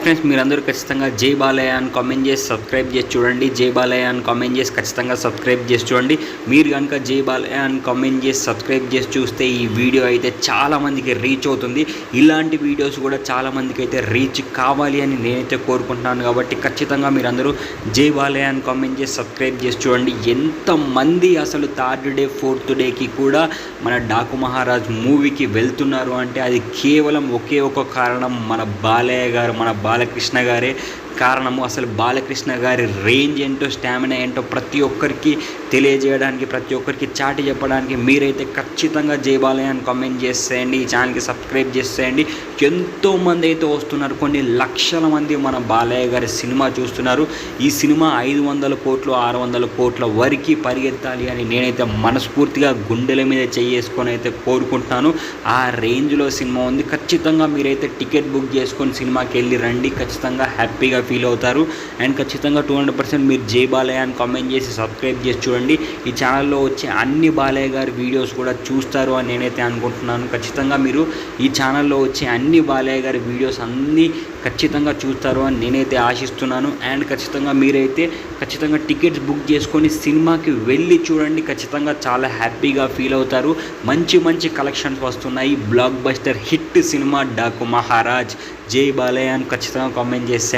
Friends మీరందరూ ఖచ్చితంగా జై బాలయ్య అని కామెంట్ చేసి సబ్స్క్రైబ్ చేసి చూడండి. జై బాలయ్య అని కామెంట్ చేసి ఖచ్చితంగా సబ్స్క్రైబ్ చేసి చూడండి. మీరు కనుక జై బాలయ్య అని కామెంట్ చేసి సబ్స్క్రైబ్ చేసి చూస్తే ఈ వీడియో అయితే చాలామందికి రీచ్ అవుతుంది. ఇలాంటి వీడియోస్ కూడా చాలామందికి అయితే రీచ్ కావాలి అని నేనైతే కోరుకుంటున్నాను. కాబట్టి ఖచ్చితంగా మీరందరూ జై బాలయ్య అని కామెంట్ చేసి సబ్స్క్రైబ్ చేసి చూడండి. ఎంతమంది అసలు థర్డ్ డే ఫోర్త్ డేకి కూడా మన డాకు మహారాజ్ మూవీకి వెళ్తున్నారు అంటే అది కేవలం ఒకే ఒక కారణం మన బాలయ్య గారు, మన బాలకృష్ణ గారే కారణము. అసలు బాలకృష్ణ గారి రేంజ్ ఏంటో, స్టామినా ఏంటో ప్రతి ఒక్కరికి తెలియజేయడానికి, ప్రతి ఒక్కరికి చాటి చెప్పడానికి మీరైతే ఖచ్చితంగా జై బాలయ్య అని కామెంట్ చేసేయండి. ఈ ఛానల్కి సబ్స్క్రైబ్ చేసేయండి. ఎంతోమంది అయితే వస్తున్నారు, కొన్ని లక్షల మంది మన బాలయ్య గారి సినిమా చూస్తున్నారు. ఈ సినిమా 500 కోట్లు 600 కోట్ల వరకు పరిగెత్తాలి అని నేనైతే మనస్ఫూర్తిగా గుండెల మీద చేసుకొని అయితే కోరుకుంటున్నాను. ఆ రేంజ్లో సినిమా ఉంది. ఖచ్చితంగా మీరైతే టికెట్ బుక్ చేసుకొని సినిమాకి వెళ్ళి రండి. ఖచ్చితంగా హ్యాపీగా ఫీల్ అవుతారు. అండ్ ఖచ్చితంగా 200% మీరు జై బాలయ్య అని కామెంట్ చేసి సబ్స్క్రైబ్ చేసి చూడండి. ఈ ఛానల్లో వచ్చే అన్ని బాలయ్య గారి వీడియోస్ కూడా చూస్తారు అని నేనైతే అనుకుంటున్నాను. ఖచ్చితంగా మీరు ఈ ఛానల్లో వచ్చే అన్ని బాలయ్య గారి వీడియోస్ అన్నీ ఖచ్చితంగా చూస్తారు అని నేనైతే ఆశిస్తున్నాను. అండ్ ఖచ్చితంగా మీరైతే ఖచ్చితంగా టికెట్స్ బుక్ చేసుకొని సినిమాకి వెళ్ళి చూడండి. ఖచ్చితంగా చాలా హ్యాపీగా ఫీల్ అవుతారు. మంచి మంచి కలెక్షన్స్ వస్తున్నాయి. Block buster hit cinema Daaku Maharaj. జై బాలయ్య అని ఖచ్చితంగా కామెంట్ చేస్తే